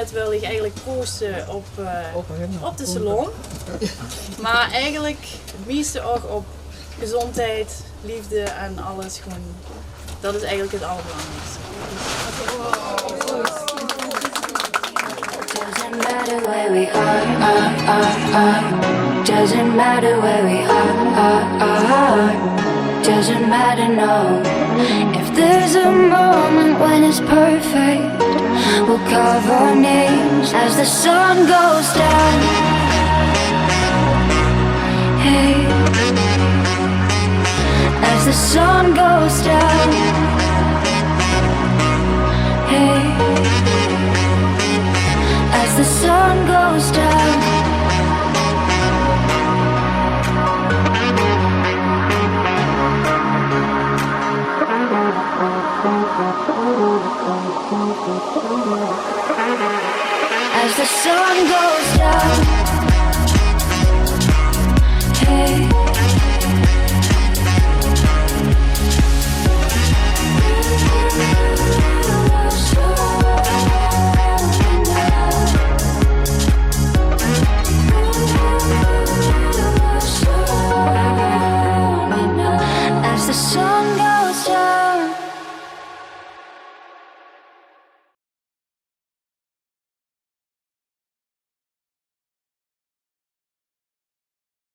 moment wil ik eigenlijk proosten op de salon. Maar eigenlijk het meeste ook op gezondheid, liefde en alles gewoon. Dat is eigenlijk het allerbelangrijkste. Doesn't matter where we are. Doesn't matter where we are. Doesn't matter, no. If there's a moment when it's perfect, we'll carve our names as the sun goes down. Hey, as the sun goes down.